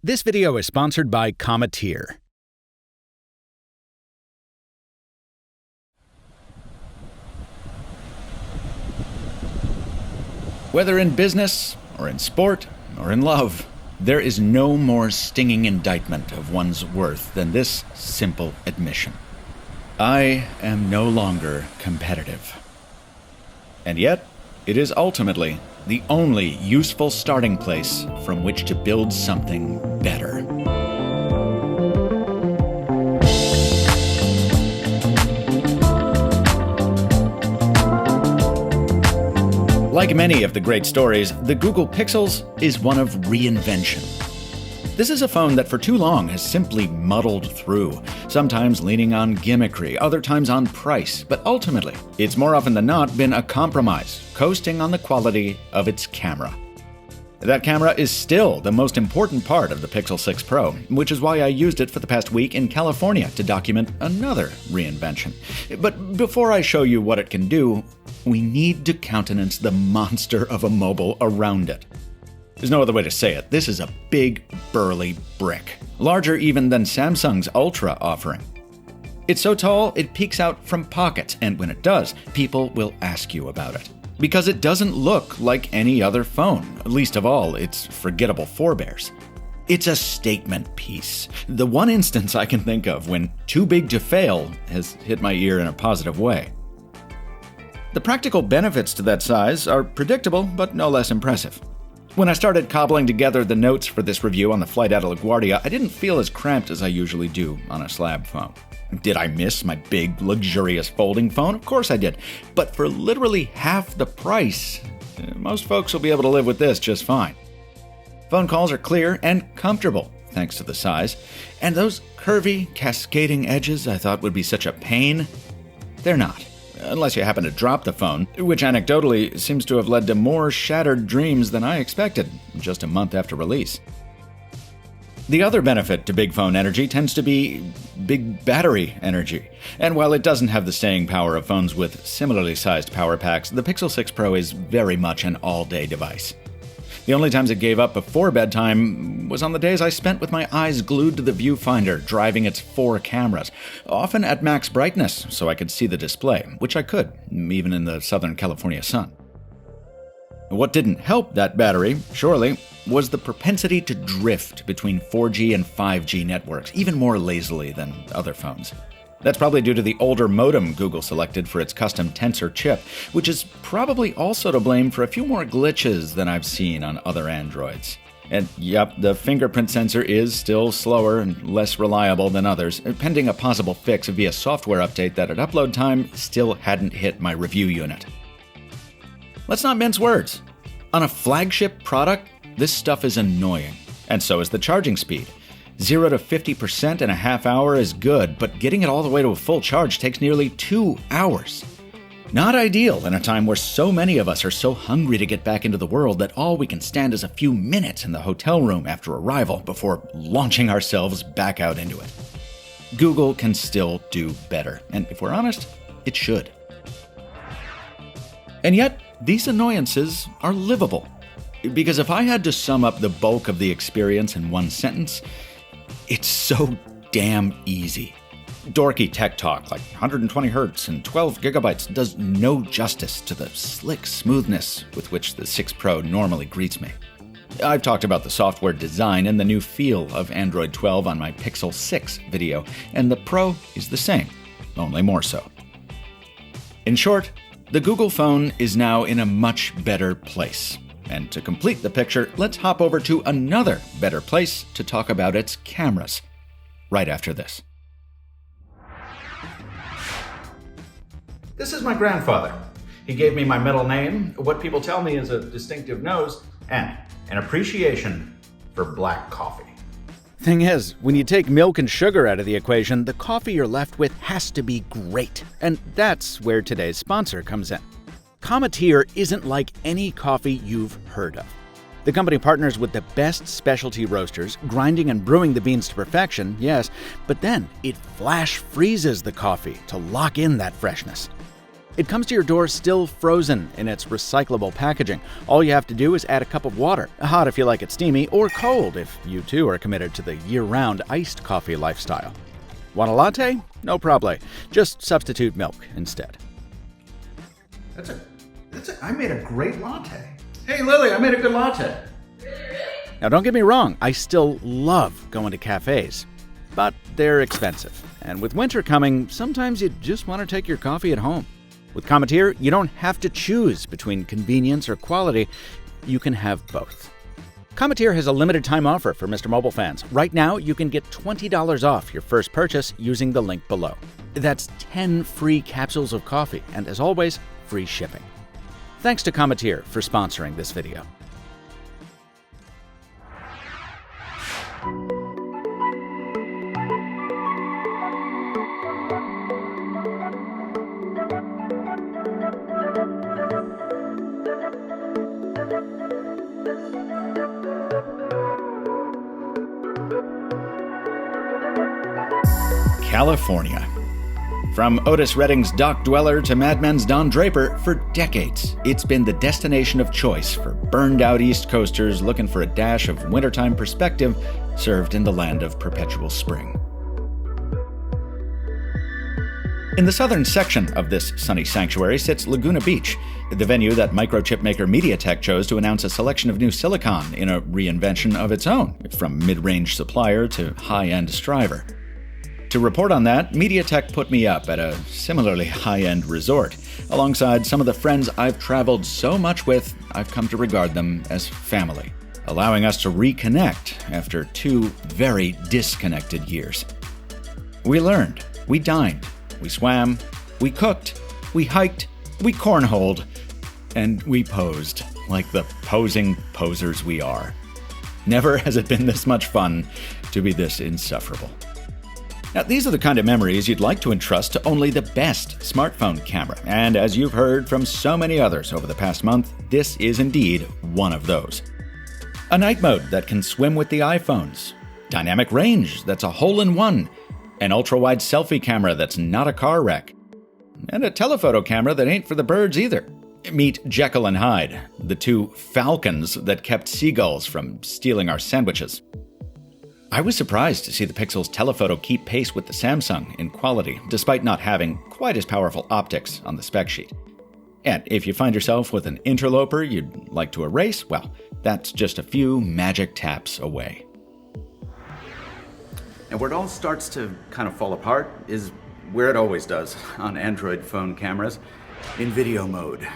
This video is sponsored by Cometeer. Whether in business, or in sport, or in love, there is no more stinging indictment of one's worth than this simple admission. I am no longer competitive. And yet, it is ultimately the only useful starting place from which to build something better. Like many of the great stories, the Google Pixels is one of reinvention. This is a phone that for too long has simply muddled through, sometimes leaning on gimmickry, other times on price, but ultimately, it's more often than not been a compromise, coasting on the quality of its camera. That camera is still the most important part of the Pixel 6 Pro, which is why I used it for the past week in California to document another reinvention. But before I show you what it can do, we need to countenance the monster of a mobile around it. There's no other way to say it. This is a big, burly brick, larger even than Samsung's Ultra offering. It's so tall, it peeks out from pockets, and when it does, people will ask you about it. Because it doesn't look like any other phone, least of all its forgettable forebears. It's a statement piece. The one instance I can think of when too big to fail has hit my ear in a positive way. The practical benefits to that size are predictable, but no less impressive. When I started cobbling together the notes for this review on the flight out of LaGuardia, I didn't feel as cramped as I usually do on a slab phone. Did I miss my big, luxurious folding phone? Of course I did. But for literally half the price, most folks will be able to live with this just fine. Phone calls are clear and comfortable, thanks to the size. And those curvy, cascading edges I thought would be such a pain, they're not. Unless you happen to drop the phone, which anecdotally seems to have led to more shattered dreams than I expected just a month after release. The other benefit to big phone energy tends to be big battery energy. And while it doesn't have the staying power of phones with similarly sized power packs, the Pixel 6 Pro is very much an all-day device. The only times it gave up before bedtime was on the days I spent with my eyes glued to the viewfinder, driving its 4 cameras, often at max brightness so I could see the display, which I could, even in the Southern California sun. What didn't help that battery, surely, was the propensity to drift between 4G and 5G networks, even more lazily than other phones. That's probably due to the older modem Google selected for its custom Tensor chip, which is probably also to blame for a few more glitches than I've seen on other Androids. And yep, the fingerprint sensor is still slower and less reliable than others, pending a possible fix via software update that at upload time still hadn't hit my review unit. Let's not mince words. On a flagship product, this stuff is annoying, and so is the charging speed. 0 to 50% in a half hour is good, but getting it all the way to a full charge takes nearly 2 hours. Not ideal in a time where so many of us are so hungry to get back into the world that all we can stand is a few minutes in the hotel room after arrival before launching ourselves back out into it. Google can still do better, and if we're honest, it should. And yet, these annoyances are livable. Because if I had to sum up the bulk of the experience in one sentence, it's so damn easy. Dorky tech talk like 120 Hz and 12 GB does no justice to the slick smoothness with which the 6 Pro normally greets me. I've talked about the software design and the new feel of Android 12 on my Pixel 6 video, and the Pro is the same, only more so. In short, the Google phone is now in a much better place. And to complete the picture, let's hop over to another better place to talk about its cameras, right after this. This is my grandfather. He gave me my middle name, what people tell me is a distinctive nose, and an appreciation for black coffee. Thing is, when you take milk and sugar out of the equation, the coffee you're left with has to be great. And that's where today's sponsor comes in. Cometeer isn't like any coffee you've heard of. The company partners with the best specialty roasters, grinding and brewing the beans to perfection, yes, but then it flash freezes the coffee to lock in that freshness. It comes to your door still frozen in its recyclable packaging. All you have to do is add a cup of water, hot if you like it steamy, or cold if you too are committed to the year-round iced coffee lifestyle. Want a latte? No problem. Just substitute milk instead. I made a great latte. Hey Lily, I made a good latte. Now don't get me wrong, I still love going to cafes, but they're expensive. And with winter coming, sometimes you just want to take your coffee at home. With Cometeer, you don't have to choose between convenience or quality. You can have both. Cometeer has a limited time offer for Mr. Mobile fans. Right now, you can get $20 off your first purchase using the link below. That's 10 free capsules of coffee, and as always, free shipping. Thanks to Cometeer for sponsoring this video. California. From Otis Redding's Dock Dweller to Mad Men's Don Draper, for decades, it's been the destination of choice for burned-out East Coasters looking for a dash of wintertime perspective served in the land of perpetual spring. In the southern section of this sunny sanctuary sits Laguna Beach, the venue that microchip maker MediaTek chose to announce a selection of new silicon in a reinvention of its own, from mid-range supplier to high-end striver. To report on that, MediaTek put me up at a similarly high-end resort, alongside some of the friends I've traveled so much with, I've come to regard them as family, allowing us to reconnect after 2 very disconnected years. We learned, we dined, we swam, we cooked, we hiked, we cornholed, and we posed like the posing posers we are. Never has it been this much fun to be this insufferable. Now, these are the kind of memories you'd like to entrust to only the best smartphone camera, and as you've heard from so many others over the past month, this is indeed one of those. A night mode that can swim with the iPhones, dynamic range that's a hole-in-one, an ultra-wide selfie camera that's not a car wreck, and a telephoto camera that ain't for the birds either. Meet Jekyll and Hyde, the 2 falcons that kept seagulls from stealing our sandwiches. I was surprised to see the Pixel's telephoto keep pace with the Samsung in quality, despite not having quite as powerful optics on the spec sheet. And if you find yourself with an interloper you'd like to erase, well, that's just a few magic taps away. And where it all starts to kind of fall apart is where it always does on Android phone cameras, in video mode.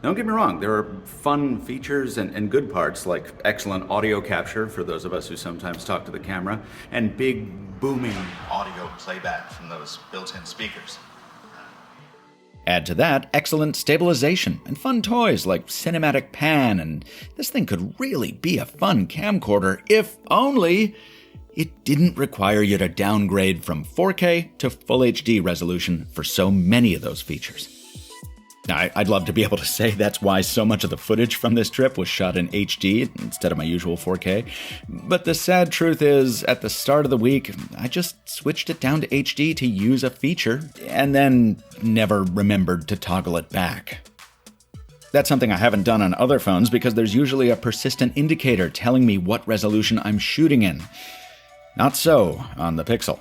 Don't get me wrong, there are fun features and good parts like excellent audio capture for those of us who sometimes talk to the camera, and big booming audio playback from those built-in speakers. Add to that excellent stabilization and fun toys like cinematic pan, and this thing could really be a fun camcorder if only it didn't require you to downgrade from 4K to Full HD resolution for so many of those features. Now, I'd love to be able to say that's why so much of the footage from this trip was shot in HD instead of my usual 4K, but the sad truth is, at the start of the week, I just switched it down to HD to use a feature, and then never remembered to toggle it back. That's something I haven't done on other phones because there's usually a persistent indicator telling me what resolution I'm shooting in. Not so on the Pixel.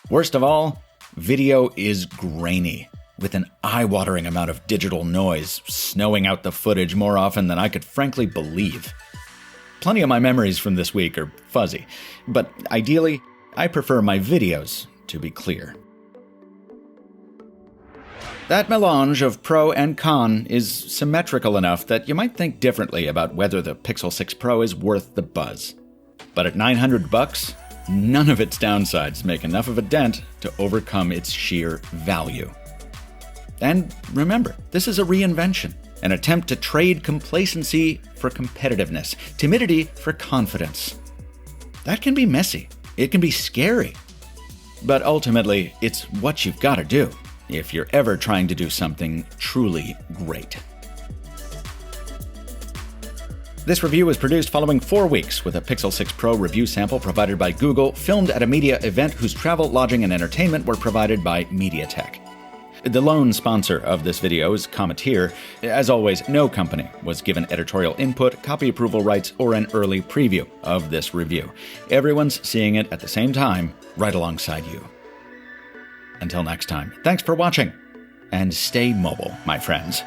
Worst of all, video is grainy, with an eye-watering amount of digital noise snowing out the footage more often than I could frankly believe. Plenty of my memories from this week are fuzzy, but ideally, I prefer my videos to be clear. That melange of pro and con is symmetrical enough that you might think differently about whether the Pixel 6 Pro is worth the buzz. But at $900, none of its downsides make enough of a dent to overcome its sheer value. And remember, this is a reinvention, an attempt to trade complacency for competitiveness, timidity for confidence. That can be messy, it can be scary, but ultimately, it's what you've got to do if you're ever trying to do something truly great. This review was produced following 4 weeks with a Pixel 6 Pro review sample provided by Google, filmed at a media event whose travel, lodging, and entertainment were provided by MediaTek. The lone sponsor of this video is Cometeer. As always, no company was given editorial input, copy approval rights, or an early preview of this review. Everyone's seeing it at the same time, right alongside you. Until next time, thanks for watching, and stay mobile, my friends.